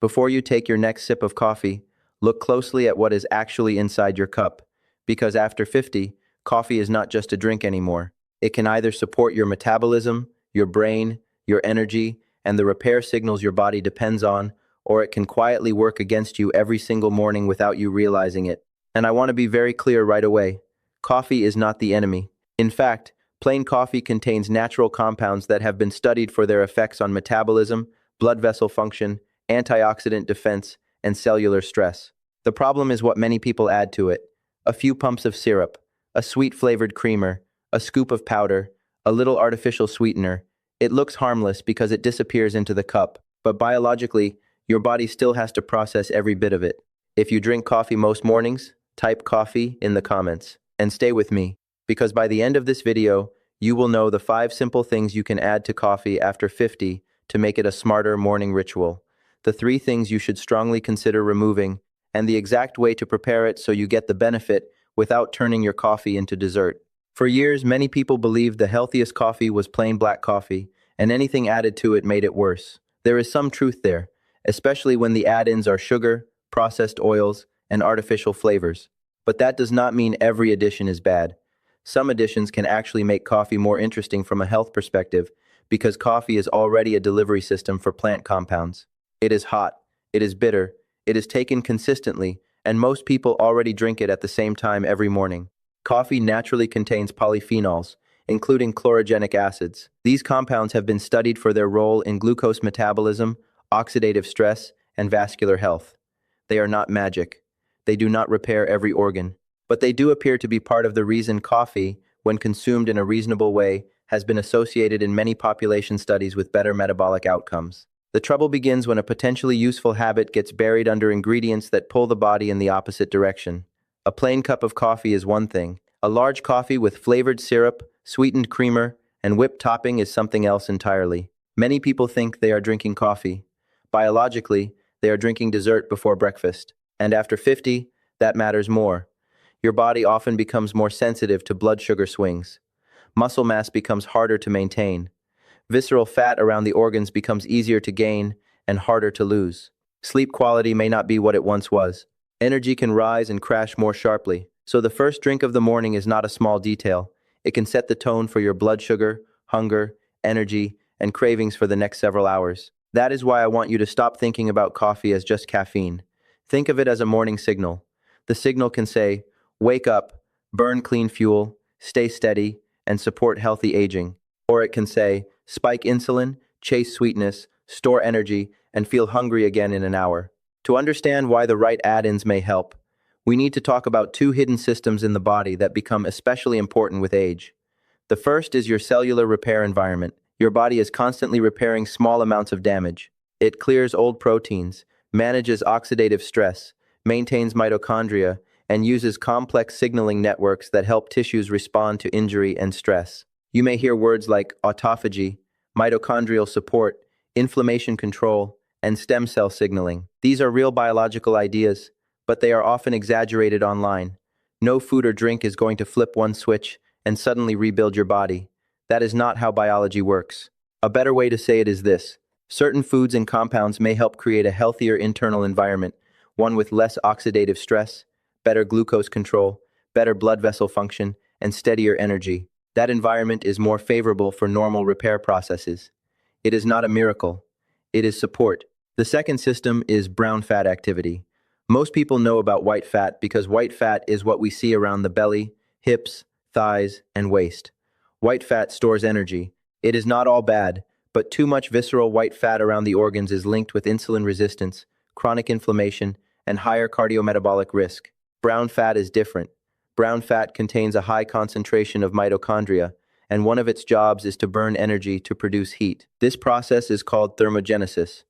Before you take your next sip of coffee, look closely at what is actually inside your cup, because after 50, coffee is not just a drink anymore. It can either support your metabolism, your brain, your energy, and the repair signals your body depends on, or it can quietly work against you every single morning without you realizing it. And I want to be very clear right away. Coffee is not the enemy. In fact, plain coffee contains natural compounds that have been studied for their effects on metabolism, blood vessel function, antioxidant defense, and cellular stress. The problem is what many people add to it. A few pumps of syrup, a sweet-flavored creamer, a scoop of powder, a little artificial sweetener. It looks harmless because it disappears into the cup, but biologically, your body still has to process every bit of it. If you drink coffee most mornings, type coffee in the comments. And stay with me, because by the end of this video, you will know the 5 simple things you can add to coffee after 50 to make it a smarter morning ritual. The 3 things you should strongly consider removing, and the exact way to prepare it so you get the benefit without turning your coffee into dessert. For years, many people believed the healthiest coffee was plain black coffee, and anything added to it made it worse. There is some truth there, especially when the add-ins are sugar, processed oils, and artificial flavors. But that does not mean every addition is bad. Some additions can actually make coffee more interesting from a health perspective because coffee is already a delivery system for plant compounds. It is hot, it is bitter, it is taken consistently, and most people already drink it at the same time every morning. Coffee naturally contains polyphenols, including chlorogenic acids. These compounds have been studied for their role in glucose metabolism, oxidative stress, and vascular health. They are not magic. They do not repair every organ, but they do appear to be part of the reason coffee, when consumed in a reasonable way, has been associated in many population studies with better metabolic outcomes. The trouble begins when a potentially useful habit gets buried under ingredients that pull the body in the opposite direction. A plain cup of coffee is one thing. A large coffee with flavored syrup, sweetened creamer, and whipped topping is something else entirely. Many people think they are drinking coffee. Biologically, they are drinking dessert before breakfast. And after 50, that matters more. Your body often becomes more sensitive to blood sugar swings. Muscle mass becomes harder to maintain. Visceral fat around the organs becomes easier to gain and harder to lose. Sleep quality may not be what it once was. Energy can rise and crash more sharply. So the first drink of the morning is not a small detail. It can set the tone for your blood sugar, hunger, energy, and cravings for the next several hours. That is why I want you to stop thinking about coffee as just caffeine. Think of it as a morning signal. The signal can say, wake up, burn clean fuel, stay steady, and support healthy aging. Or it can say, spike insulin, chase sweetness, store energy, and feel hungry again in an hour. To understand why the right add-ins may help, we need to talk about 2 hidden systems in the body that become especially important with age. The first is your cellular repair environment. Your body is constantly repairing small amounts of damage. It clears old proteins, manages oxidative stress, maintains mitochondria, and uses complex signaling networks that help tissues respond to injury and stress. You may hear words like autophagy, mitochondrial support, inflammation control, and stem cell signaling. These are real biological ideas, but they are often exaggerated online. No food or drink is going to flip one switch and suddenly rebuild your body. That is not how biology works. A better way to say it is this. Certain foods and compounds may help create a healthier internal environment, one with less oxidative stress, better glucose control, better blood vessel function, and steadier energy. That environment is more favorable for normal repair processes. It is not a miracle. It is support. The second system is brown fat activity. Most people know about white fat because white fat is what we see around the belly, hips, thighs, and waist. White fat stores energy. It is not all bad, but too much visceral white fat around the organs is linked with insulin resistance, chronic inflammation, and higher cardiometabolic risk. Brown fat is different. Brown fat contains a high concentration of mitochondria, and one of its jobs is to burn energy to produce heat. This process is called thermogenesis.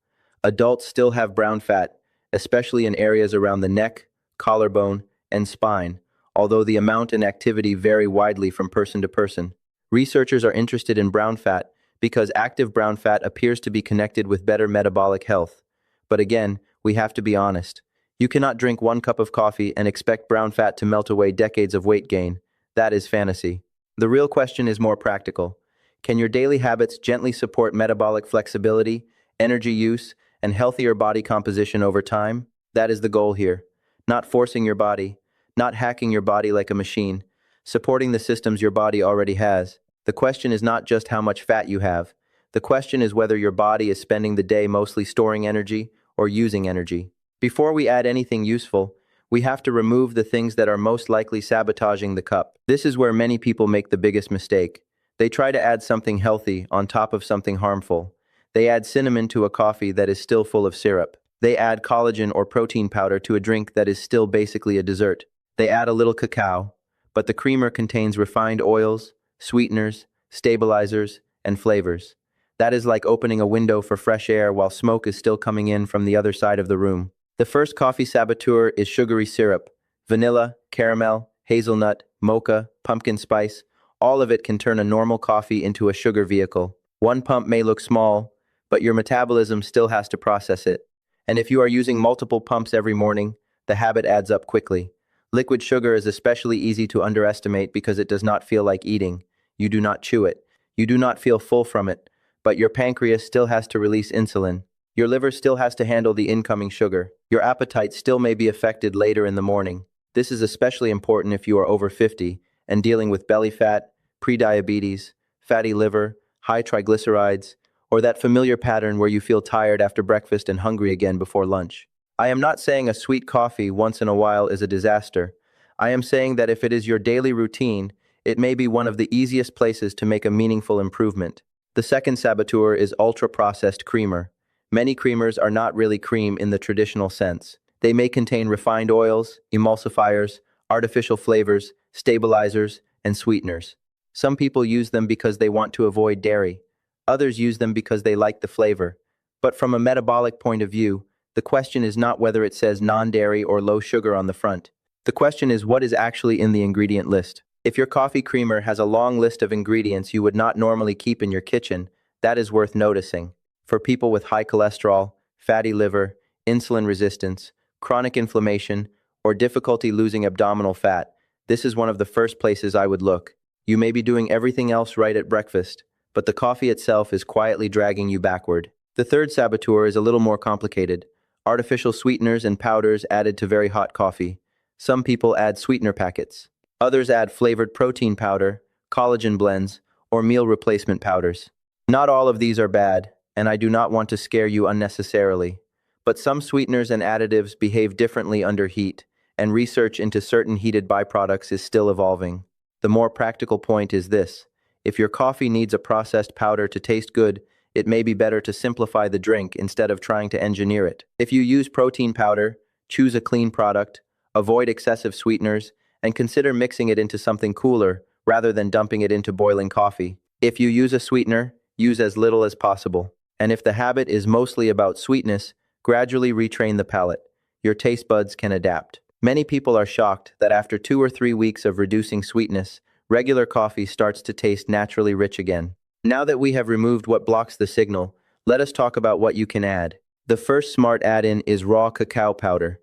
Adults still have brown fat, especially in areas around the neck, collarbone, and spine, although the amount and activity vary widely from person to person. Researchers are interested in brown fat because active brown fat appears to be connected with better metabolic health. But again, we have to be honest. You cannot drink 1 cup of coffee and expect brown fat to melt away decades of weight gain. That is fantasy. The real question is more practical. Can your daily habits gently support metabolic flexibility, energy use, and healthier body composition over time? That is the goal here. Not forcing your body, not hacking your body like a machine, supporting the systems your body already has. The question is not just how much fat you have. The question is whether your body is spending the day mostly storing energy or using energy. Before we add anything useful, we have to remove the things that are most likely sabotaging the cup. This is where many people make the biggest mistake. They try to add something healthy on top of something harmful. They add cinnamon to a coffee that is still full of syrup. They add collagen or protein powder to a drink that is still basically a dessert. They add a little cacao, but the creamer contains refined oils, sweeteners, stabilizers, and flavors. That is like opening a window for fresh air while smoke is still coming in from the other side of the room. The first coffee saboteur is sugary syrup. Vanilla, caramel, hazelnut, mocha, pumpkin spice, all of it can turn a normal coffee into a sugar vehicle. One pump may look small, but your metabolism still has to process it. And if you are using multiple pumps every morning, the habit adds up quickly. Liquid sugar is especially easy to underestimate because it does not feel like eating. You do not chew it. You do not feel full from it, but your pancreas still has to release insulin. Your liver still has to handle the incoming sugar. Your appetite still may be affected later in the morning. This is especially important if you are over 50 and dealing with belly fat, prediabetes, fatty liver, high triglycerides, or that familiar pattern where you feel tired after breakfast and hungry again before lunch. I am not saying a sweet coffee once in a while is a disaster. I am saying that if it is your daily routine, it may be one of the easiest places to make a meaningful improvement. The second saboteur is ultra-processed creamer. Many creamers are not really cream in the traditional sense. They may contain refined oils, emulsifiers, artificial flavors, stabilizers, and sweeteners. Some people use them because they want to avoid dairy. Others use them because they like the flavor. But from a metabolic point of view, the question is not whether it says non-dairy or low sugar on the front. The question is what is actually in the ingredient list. If your coffee creamer has a long list of ingredients you would not normally keep in your kitchen, that is worth noticing. For people with high cholesterol, fatty liver, insulin resistance, chronic inflammation, or difficulty losing abdominal fat, this is one of the first places I would look. You may be doing everything else right at breakfast, but the coffee itself is quietly dragging you backward. The third saboteur is a little more complicated. Artificial sweeteners and powders added to very hot coffee. Some people add sweetener packets. Others add flavored protein powder, collagen blends, or meal replacement powders. Not all of these are bad, and I do not want to scare you unnecessarily. But some sweeteners and additives behave differently under heat, and research into certain heated byproducts is still evolving. The more practical point is this. If your coffee needs a processed powder to taste good, it may be better to simplify the drink instead of trying to engineer it. If you use protein powder, choose a clean product, avoid excessive sweeteners, and consider mixing it into something cooler rather than dumping it into boiling coffee. If you use a sweetener, use as little as possible. And if the habit is mostly about sweetness, gradually retrain the palate. Your taste buds can adapt. Many people are shocked that after 2 or 3 weeks of reducing sweetness, regular coffee starts to taste naturally rich again. Now that we have removed what blocks the signal, let us talk about what you can add. The first smart add-in is raw cacao powder.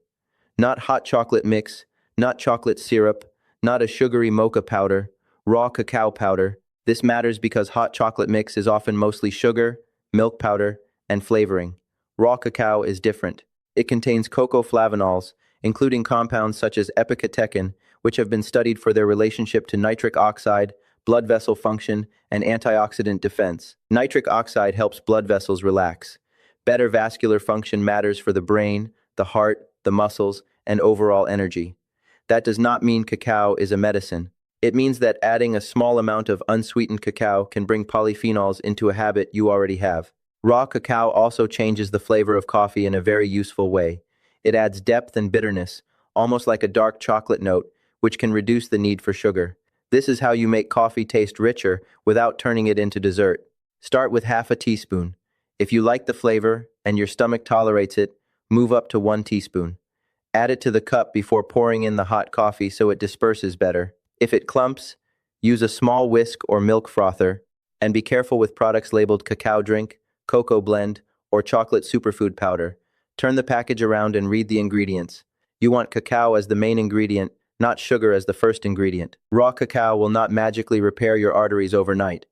Not hot chocolate mix, not chocolate syrup, not a sugary mocha powder, raw cacao powder. This matters because hot chocolate mix is often mostly sugar, milk powder, and flavoring. Raw cacao is different. It contains cocoa flavanols, including compounds such as epicatechin, which have been studied for their relationship to nitric oxide, blood vessel function, and antioxidant defense. Nitric oxide helps blood vessels relax. Better vascular function matters for the brain, the heart, the muscles, and overall energy. That does not mean cacao is a medicine. It means that adding a small amount of unsweetened cacao can bring polyphenols into a habit you already have. Raw cacao also changes the flavor of coffee in a very useful way. It adds depth and bitterness, almost like a dark chocolate note, which can reduce the need for sugar. This is how you make coffee taste richer without turning it into dessert. Start with half a teaspoon. If you like the flavor and your stomach tolerates it, move up to 1 teaspoon. Add it to the cup before pouring in the hot coffee so it disperses better. If it clumps, use a small whisk or milk frother, and be careful with products labeled cacao drink, cocoa blend, or chocolate superfood powder. Turn the package around and read the ingredients. You want cacao as the main ingredient, not sugar as the first ingredient. Raw cacao will not magically repair your arteries overnight,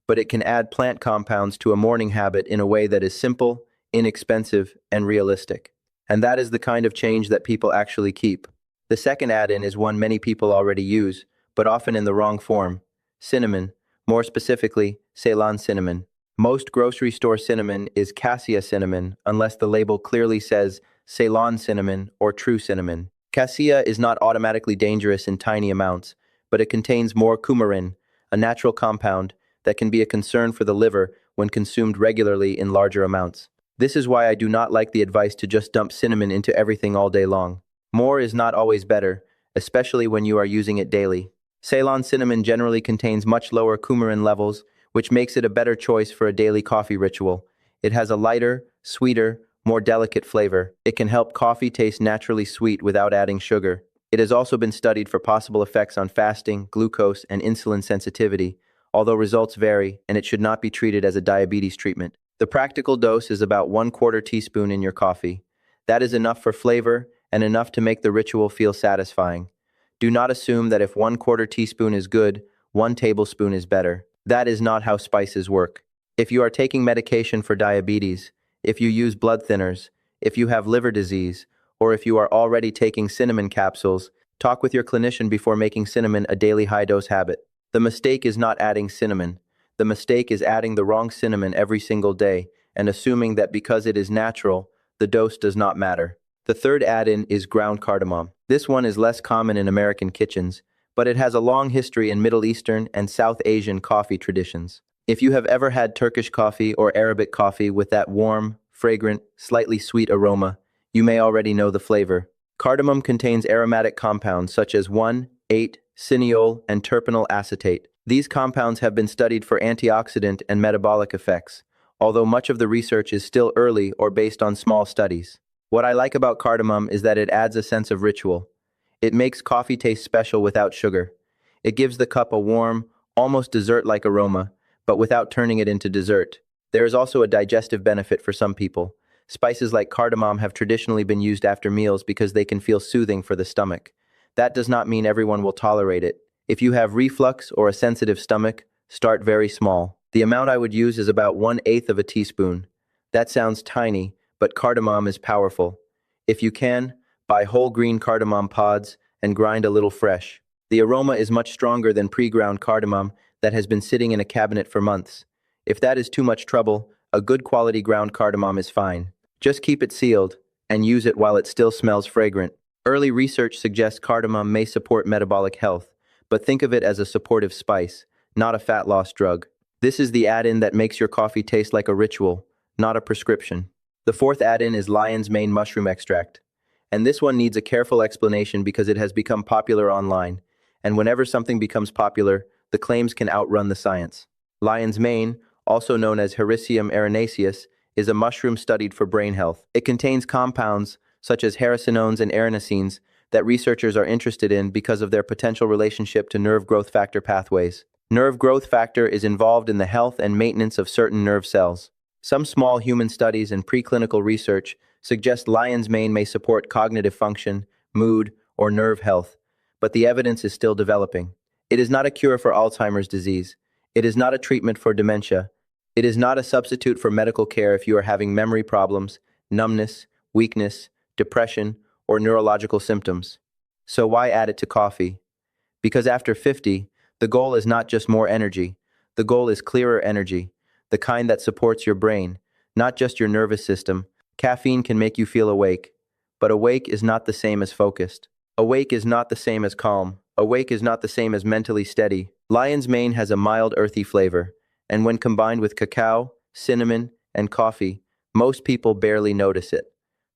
but it can add plant compounds to a morning habit in a way that is simple, inexpensive, and realistic. And that is the kind of change that people actually keep. The second add-in is one many people already use, but often in the wrong form: cinnamon, more specifically, Ceylon cinnamon. Most grocery store cinnamon is cassia cinnamon unless the label clearly says Ceylon cinnamon or true cinnamon. Cassia is not automatically dangerous in tiny amounts, but it contains more coumarin, a natural compound that can be a concern for the liver when consumed regularly in larger amounts. This is why I do not like the advice to just dump cinnamon into everything all day long. More is not always better, especially when you are using it daily. Ceylon cinnamon generally contains much lower coumarin levels, which makes it a better choice for a daily coffee ritual. It has a lighter, sweeter, more delicate flavor. It can help coffee taste naturally sweet without adding sugar. It has also been studied for possible effects on fasting, glucose, and insulin sensitivity, although results vary, and it should not be treated as a diabetes treatment. The practical dose is about 1/4 teaspoon in your coffee. That is enough for flavor and enough to make the ritual feel satisfying. Do not assume that if 1/4 teaspoon is good, 1 tablespoon is better. That is not how spices work. If you are taking medication for diabetes, if you use blood thinners, if you have liver disease, or if you are already taking cinnamon capsules, talk with your clinician before making cinnamon a daily high-dose habit. The mistake is not adding cinnamon. The mistake is adding the wrong cinnamon every single day and assuming that because it is natural, the dose does not matter. The third add-in is ground cardamom. This one is less common in American kitchens, but it has a long history in Middle Eastern and South Asian coffee traditions. If you have ever had Turkish coffee or Arabic coffee with that warm, fragrant, slightly sweet aroma, you may already know the flavor. Cardamom contains aromatic compounds such as 1,8-cineol and terpineol acetate. These compounds have been studied for antioxidant and metabolic effects, although much of the research is still early or based on small studies. What I like about cardamom is that it adds a sense of ritual. It makes coffee taste special without sugar. It gives the cup a warm, almost dessert-like aroma, but without turning it into dessert. There is also a digestive benefit for some people. Spices like cardamom have traditionally been used after meals because they can feel soothing for the stomach. That does not mean everyone will tolerate it. If you have reflux or a sensitive stomach, start very small. The amount I would use is about 1/8 of a teaspoon. That sounds tiny, but cardamom is powerful. If you can, buy whole green cardamom pods and grind a little fresh. The aroma is much stronger than pre-ground cardamom that has been sitting in a cabinet for months. If that is too much trouble, a good quality ground cardamom is fine. Just keep it sealed and use it while it still smells fragrant. Early research suggests cardamom may support metabolic health, but think of it as a supportive spice, not a fat loss drug. This is the add-in that makes your coffee taste like a ritual, not a prescription. The fourth add-in is lion's mane mushroom extract. And this one needs a careful explanation because it has become popular online. And whenever something becomes popular, the claims can outrun the science. Lion's mane, also known as Hericium erinaceus, is a mushroom studied for brain health. It contains compounds, such as hericinones and erinacines, that researchers are interested in because of their potential relationship to nerve growth factor pathways. Nerve growth factor is involved in the health and maintenance of certain nerve cells. Some small human studies and preclinical research suggest lion's mane may support cognitive function, mood, or nerve health, but the evidence is still developing. It is not a cure for Alzheimer's disease. It is not a treatment for dementia. It is not a substitute for medical care if you are having memory problems, numbness, weakness, depression, or neurological symptoms. So why add it to coffee? Because after 50, the goal is not just more energy. The goal is clearer energy, the kind that supports your brain, not just your nervous system. Caffeine can make you feel awake, but awake is not the same as focused. Awake is not the same as calm. Awake is not the same as mentally steady. Lion's mane has a mild, earthy flavor, and when combined with cacao, cinnamon, and coffee, most people barely notice it.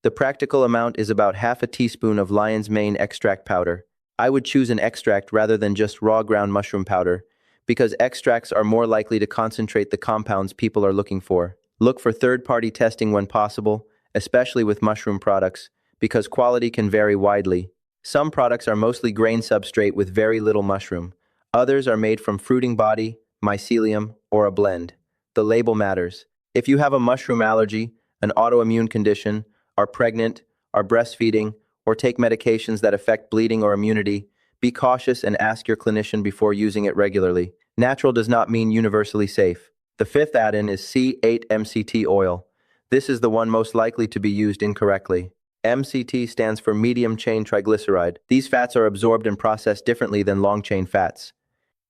The practical amount is about half a teaspoon of lion's mane extract powder. I would choose an extract rather than just raw ground mushroom powder, because extracts are more likely to concentrate the compounds people are looking for. Look for third-party testing when possible, especially with mushroom products, because quality can vary widely. Some products are mostly grain substrate with very little mushroom. Others are made from fruiting body, mycelium, or a blend. The label matters. If you have a mushroom allergy, an autoimmune condition, are pregnant, are breastfeeding, or take medications that affect bleeding or immunity, be cautious and ask your clinician before using it regularly. Natural does not mean universally safe. The fifth add-in is C8-MCT oil. This is the one most likely to be used incorrectly. MCT stands for medium-chain triglyceride. These fats are absorbed and processed differently than long-chain fats.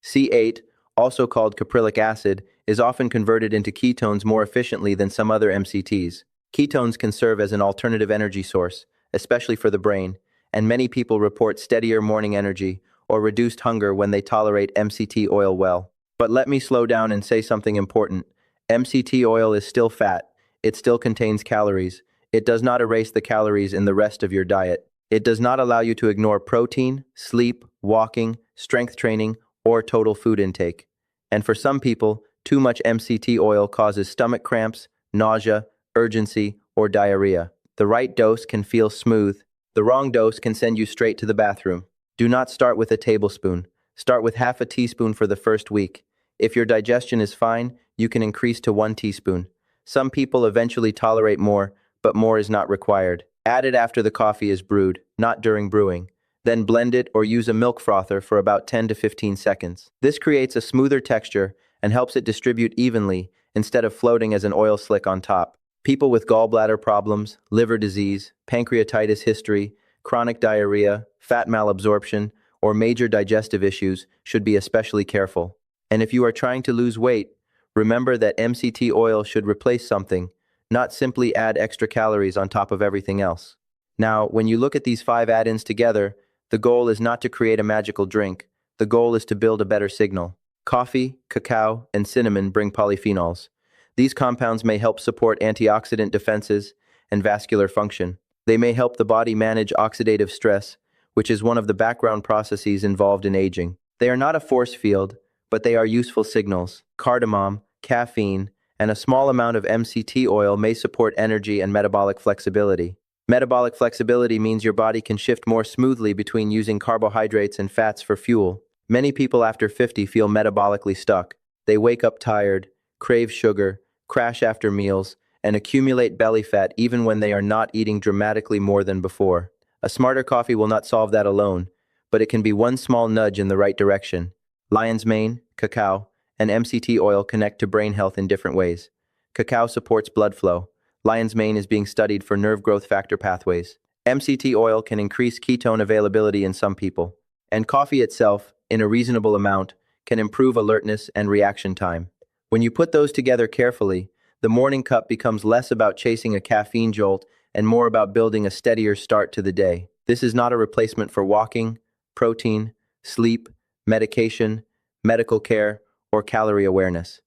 C8, also called caprylic acid, is often converted into ketones more efficiently than some other MCTs. Ketones can serve as an alternative energy source, especially for the brain, and many people report steadier morning energy or reduced hunger when they tolerate MCT oil well. But let me slow down and say something important. MCT oil is still fat. It still contains calories. It does not erase the calories in the rest of your diet. It does not allow you to ignore protein, sleep, walking, strength training, or total food intake. And for some people, too much MCT oil causes stomach cramps, nausea, urgency, or diarrhea. The right dose can feel smooth. The wrong dose can send you straight to the bathroom. Do not start with a tablespoon. Start with half a teaspoon for the first week. If your digestion is fine, you can increase to 1 teaspoon. Some people eventually tolerate more, but more is not required. Add it after the coffee is brewed, not during brewing. Then blend it or use a milk frother for about 10 to 15 seconds. This creates a smoother texture and helps it distribute evenly instead of floating as an oil slick on top. People with gallbladder problems, liver disease, pancreatitis history, chronic diarrhea, fat malabsorption, or major digestive issues should be especially careful. And if you are trying to lose weight, remember that MCT oil should replace something, not simply add extra calories on top of everything else. Now, when you look at these 5 add-ins together, the goal is not to create a magical drink. The goal is to build a better signal. Coffee, cacao, and cinnamon bring polyphenols. These compounds may help support antioxidant defenses and vascular function. They may help the body manage oxidative stress, which is one of the background processes involved in aging. They are not a force field, but they are useful signals. Cardamom, caffeine, and a small amount of MCT oil may support energy and metabolic flexibility. Metabolic flexibility means your body can shift more smoothly between using carbohydrates and fats for fuel. Many people after 50 feel metabolically stuck. They wake up tired, crave sugar, crash after meals, and accumulate belly fat even when they are not eating dramatically more than before. A smarter coffee will not solve that alone, but it can be one small nudge in the right direction. Lion's mane, cacao, and MCT oil connect to brain health in different ways. Cacao supports blood flow. Lion's mane is being studied for nerve growth factor pathways. MCT oil can increase ketone availability in some people. And coffee itself, in a reasonable amount, can improve alertness and reaction time. When you put those together carefully, the morning cup becomes less about chasing a caffeine jolt and more about building a steadier start to the day. This is not a replacement for walking, protein, sleep, medication, medical care, or calorie awareness.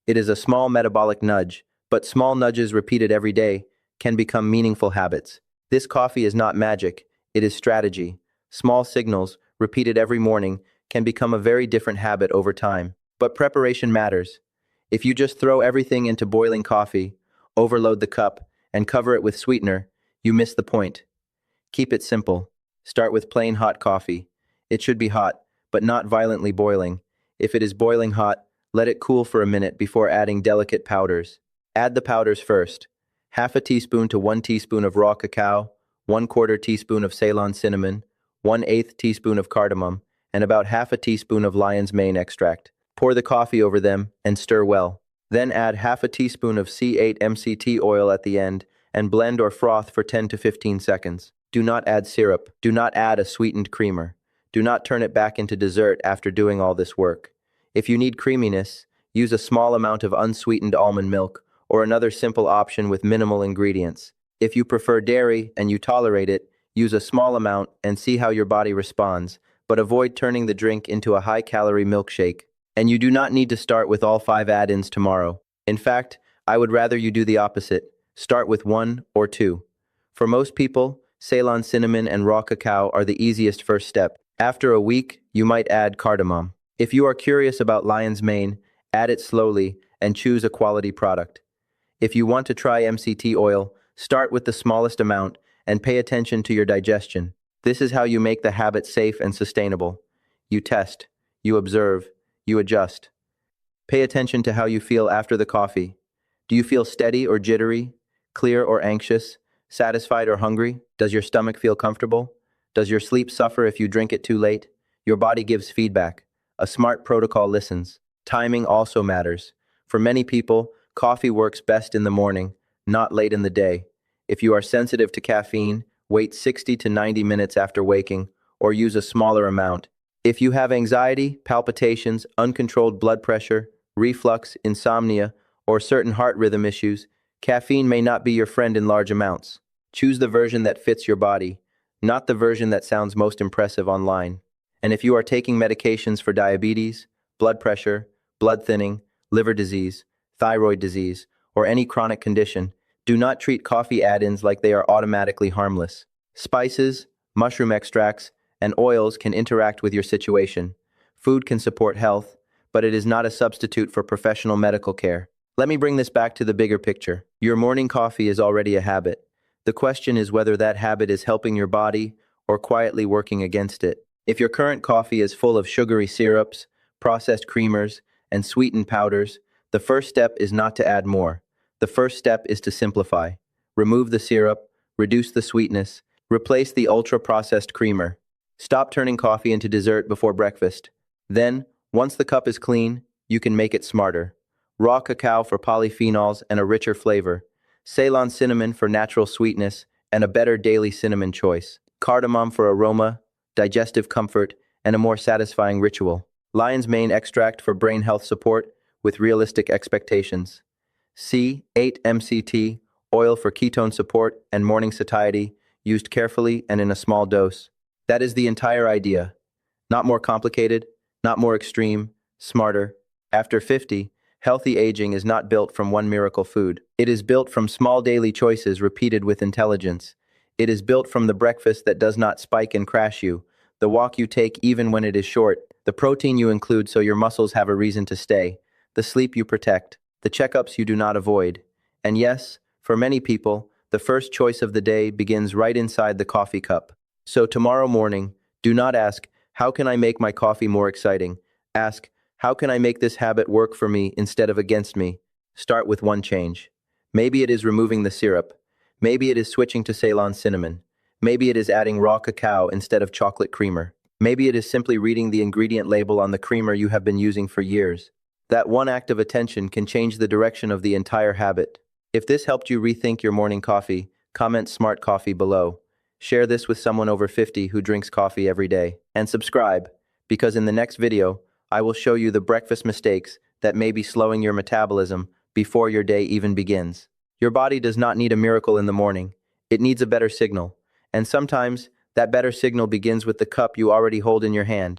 It is a small metabolic nudge, but small nudges repeated every day can become meaningful habits. This coffee is not magic, it is strategy. Small signals, repeated every morning, can become a very different habit over time. But preparation matters. If you just throw everything into boiling coffee, overload the cup, and cover it with sweetener, you miss the point. Keep it simple. Start with plain hot coffee. It should be hot, but not violently boiling. If it is boiling hot, let it cool for a minute before adding delicate powders. Add the powders first. Half a teaspoon to 1 teaspoon of raw cacao, 1/4 teaspoon of Ceylon cinnamon, 1/8 teaspoon of cardamom, and about half a teaspoon of lion's mane extract. Pour the coffee over them and stir well. Then add half a teaspoon of C8 MCT oil at the end and blend or froth for 10 to 15 seconds. Do not add syrup. Do not add a sweetened creamer. Do not turn it back into dessert after doing all this work. If you need creaminess, use a small amount of unsweetened almond milk or another simple option with minimal ingredients. If you prefer dairy and you tolerate it, use a small amount and see how your body responds, but avoid turning the drink into a high-calorie milkshake. And you do not need to start with all 5 add-ins tomorrow. In fact, I would rather you do the opposite. Start with 1 or 2. For most people, Ceylon cinnamon and raw cacao are the easiest first step. After a week, you might add cardamom. If you are curious about lion's mane, add it slowly and choose a quality product. If you want to try MCT oil, start with the smallest amount and pay attention to your digestion. This is how you make the habit safe and sustainable. You test, you observe, you adjust. Pay attention to how you feel after the coffee. Do you feel steady or jittery, clear or anxious, satisfied or hungry? Does your stomach feel comfortable? Does your sleep suffer if you drink it too late? Your body gives feedback. A smart protocol listens. Timing also matters. For many people, coffee works best in the morning, not late in the day. If you are sensitive to caffeine, wait 60 to 90 minutes after waking, or use a smaller amount. If you have anxiety, palpitations, uncontrolled blood pressure, reflux, insomnia, or certain heart rhythm issues, caffeine may not be your friend in large amounts. Choose the version that fits your body, not the version that sounds most impressive online. And if you are taking medications for diabetes, blood pressure, blood thinning, liver disease, thyroid disease, or any chronic condition, do not treat coffee add-ins like they are automatically harmless. Spices, mushroom extracts, and oils can interact with your situation. Food can support health, but it is not a substitute for professional medical care. Let me bring this back to the bigger picture. Your morning coffee is already a habit. The question is whether that habit is helping your body or quietly working against it. If your current coffee is full of sugary syrups, processed creamers, and sweetened powders, the first step is not to add more. The first step is to simplify. Remove the syrup, reduce the sweetness, replace the ultra-processed creamer. Stop turning coffee into dessert before breakfast. Then, once the cup is clean, you can make it smarter. Raw cacao for polyphenols and a richer flavor. Ceylon cinnamon for natural sweetness and a better daily cinnamon choice. Cardamom for aroma, digestive comfort, and a more satisfying ritual. Lion's mane extract for brain health support with realistic expectations. C8-MCT, oil for ketone support and morning satiety, used carefully and in a small dose. That is the entire idea. Not more complicated, not more extreme, smarter. After 50, healthy aging is not built from one miracle food. It is built from small daily choices repeated with intelligence. It is built from the breakfast that does not spike and crash you, the walk you take even when it is short, the protein you include so your muscles have a reason to stay, the sleep you protect, the checkups you do not avoid. And yes, for many people, the first choice of the day begins right inside the coffee cup. So tomorrow morning, do not ask, how can I make my coffee more exciting? Ask, how can I make this habit work for me instead of against me? Start with one change. Maybe it is removing the syrup. Maybe it is switching to Ceylon cinnamon. Maybe it is adding raw cacao instead of chocolate creamer. Maybe it is simply reading the ingredient label on the creamer you have been using for years. That one act of attention can change the direction of the entire habit. If this helped you rethink your morning coffee, comment Smart Coffee below. Share this with someone over 50 who drinks coffee every day. And subscribe, because in the next video, I will show you the breakfast mistakes that may be slowing your metabolism before your day even begins. Your body does not need a miracle in the morning. It needs a better signal. And sometimes, that better signal begins with the cup you already hold in your hand.